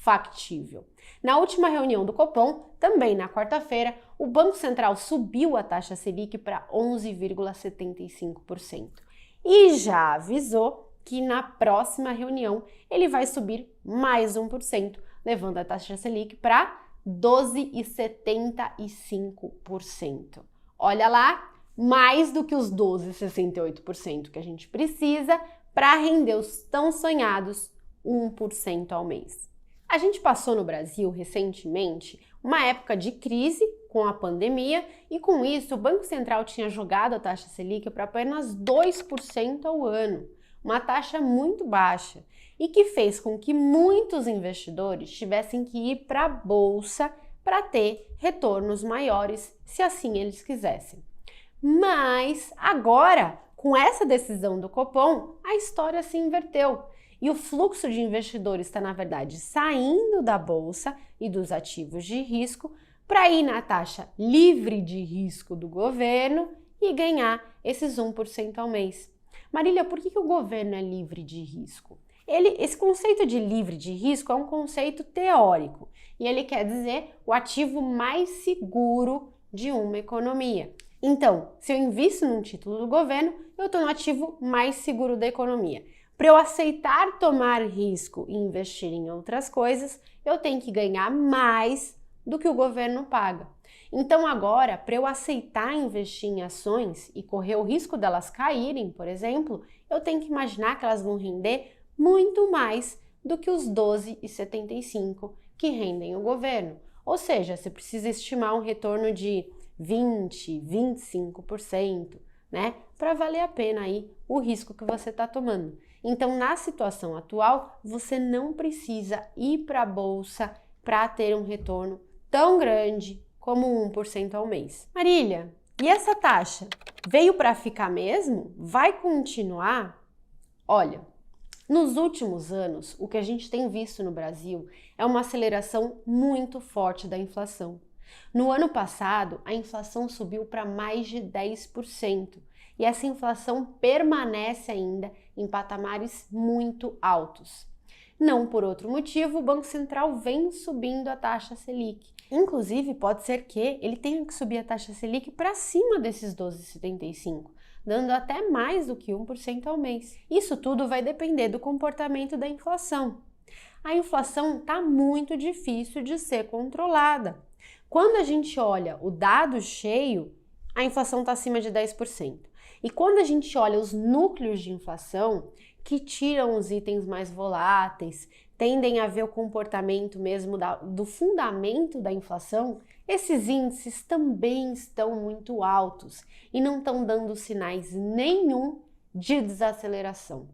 factível. Na última reunião do Copom, também na quarta-feira, o Banco Central subiu a taxa Selic para 11,75% e já avisou que na próxima reunião ele vai subir mais 1%, levando a taxa Selic para 12,75%. Olha lá, mais do que os 12,68% que a gente precisa para render os tão sonhados 1% ao mês. A gente passou no Brasil recentemente uma época de crise com a pandemia e com isso o Banco Central tinha jogado a taxa Selic para apenas 2% ao ano, uma taxa muito baixa e que fez com que muitos investidores tivessem que ir para a bolsa para ter retornos maiores, se assim eles quisessem. Mas agora, com essa decisão do Copom, a história se inverteu e o fluxo de investidores está, na verdade, saindo da bolsa e dos ativos de risco para ir na taxa livre de risco do governo e ganhar esses 1% ao mês. Marília, por que o governo é livre de risco? Esse conceito de livre de risco é um conceito teórico e ele quer dizer o ativo mais seguro de uma economia. Então, se eu invisto num título do governo, eu estou no ativo mais seguro da economia. Para eu aceitar tomar risco e investir em outras coisas, eu tenho que ganhar mais do que o governo paga. Então agora, para eu aceitar investir em ações e correr o risco delas caírem, por exemplo, eu tenho que imaginar que elas vão render muito mais do que os 12,75 que rendem o governo. Ou seja, você precisa estimar um retorno de 20, 25%, né? Para valer a pena aí o risco que você está tomando. Então, na situação atual, você não precisa ir para a bolsa para ter um retorno tão grande como 1% ao mês. Marília, e essa taxa veio para ficar mesmo? Vai continuar? Olha, nos últimos anos, o que a gente tem visto no Brasil é uma aceleração muito forte da inflação. No ano passado, a inflação subiu para mais de 10%. E essa inflação permanece ainda em patamares muito altos. Não por outro motivo, o Banco Central vem subindo a taxa Selic. Inclusive, pode ser que ele tenha que subir a taxa Selic para cima desses 12,75, dando até mais do que 1% ao mês. Isso tudo vai depender do comportamento da inflação. A inflação está muito difícil de ser controlada. Quando a gente olha o dado cheio, a inflação está acima de 10%. E quando a gente olha os núcleos de inflação, que tiram os itens mais voláteis, tendem a ver o comportamento mesmo do fundamento da inflação, esses índices também estão muito altos e não estão dando sinais nenhum de desaceleração.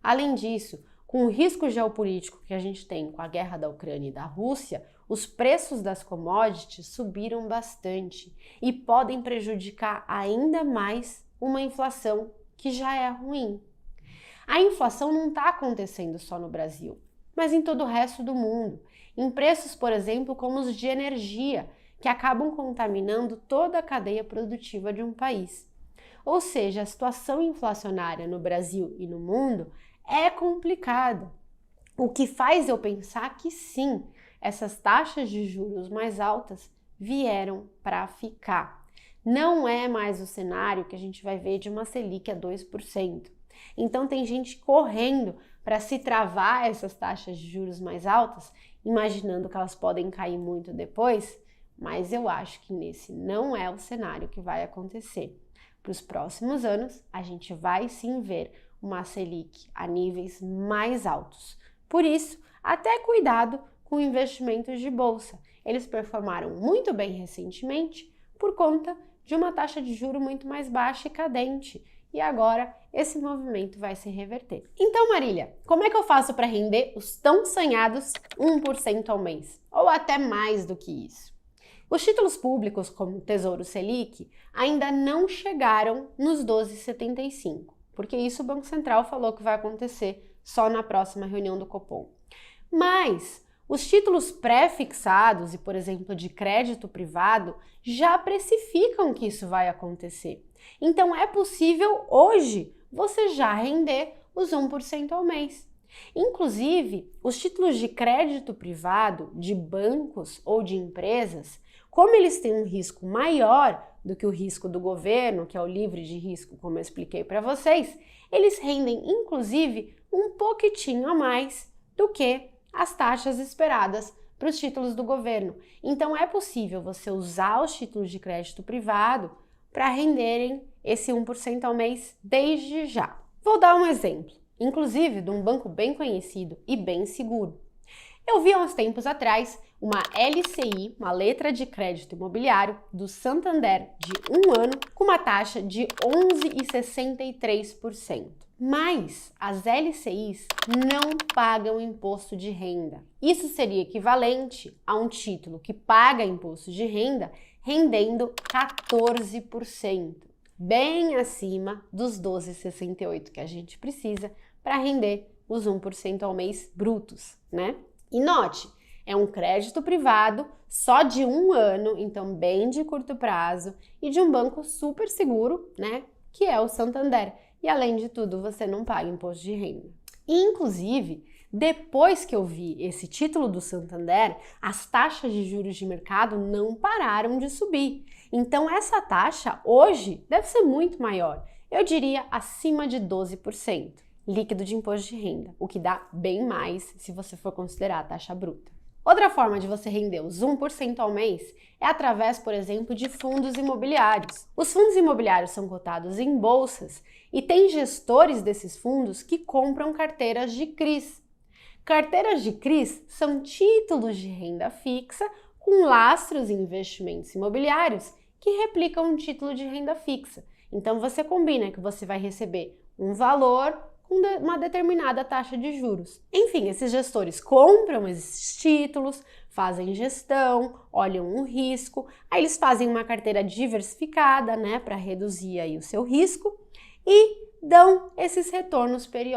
Além disso, com o risco geopolítico que a gente tem com a guerra da Ucrânia e da Rússia, os preços das commodities subiram bastante e podem prejudicar ainda mais uma inflação que já é ruim. A inflação não está acontecendo só no Brasil, mas em todo o resto do mundo, em preços, por exemplo, como os de energia, que acabam contaminando toda a cadeia produtiva de um país. Ou seja, a situação inflacionária no Brasil e no mundo é complicada, o que faz eu pensar que sim, essas taxas de juros mais altas vieram para ficar. Não é mais o cenário que a gente vai ver de uma Selic a 2%. Então tem gente correndo para se travar essas taxas de juros mais altas, imaginando que elas podem cair muito depois, mas eu acho que nesse não é o cenário que vai acontecer. Para os próximos anos, a gente vai sim ver uma Selic a níveis mais altos. Por isso, até cuidado com investimentos de bolsa. Eles performaram muito bem recentemente por conta de uma taxa de juro muito mais baixa e cadente. E agora esse movimento vai se reverter. Então, Marília, como é que eu faço para render os tão sonhados 1% ao mês? Ou até mais do que isso? Os títulos públicos, como o Tesouro Selic, ainda não chegaram nos 12,75, porque isso o Banco Central falou que vai acontecer só na próxima reunião do Copom. Mas os títulos pré-fixados e, por exemplo, de crédito privado, já precificam que isso vai acontecer. Então é possível hoje você já render os 1% ao mês. Inclusive, os títulos de crédito privado de bancos ou de empresas, como eles têm um risco maior do que o risco do governo, que é o livre de risco, como eu expliquei para vocês, eles rendem inclusive um pouquitinho a mais do que as taxas esperadas para os títulos do governo. Então é possível você usar os títulos de crédito privado para renderem esse 1% ao mês desde já. Vou dar um exemplo, inclusive de um banco bem conhecido e bem seguro. Eu vi há uns tempos atrás uma LCI, uma letra de crédito imobiliário, do Santander de 1 ano com uma taxa de 11,63%. Mas as LCIs não pagam imposto de renda. Isso seria equivalente a um título que paga imposto de renda rendendo 14%, bem acima dos 12,68% que a gente precisa para render os 1% ao mês brutos, né? E note, é um crédito privado só de 1 ano, então bem de curto prazo, e de um banco super seguro, né? Que é o Santander. E além de tudo, você não paga imposto de renda. E, inclusive, depois que eu vi esse título do Santander, as taxas de juros de mercado não pararam de subir. Então, essa taxa hoje deve ser muito maior. Eu diria acima de 12%, líquido de imposto de renda, o que dá bem mais se você for considerar a taxa bruta. Outra forma de você render os 1% ao mês é através, por exemplo, de fundos imobiliários. Os fundos imobiliários são cotados em bolsas e tem gestores desses fundos que compram carteiras de CRIs. Carteiras de CRIs são títulos de renda fixa com lastros em investimentos imobiliários que replicam um título de renda fixa. Então você combina que você vai receber um valor com uma determinada taxa de juros. Enfim, esses gestores compram esses títulos, fazem gestão, olham o risco, aí eles fazem uma carteira diversificada, né, para reduzir aí o seu risco e dão esses retornos periódicos.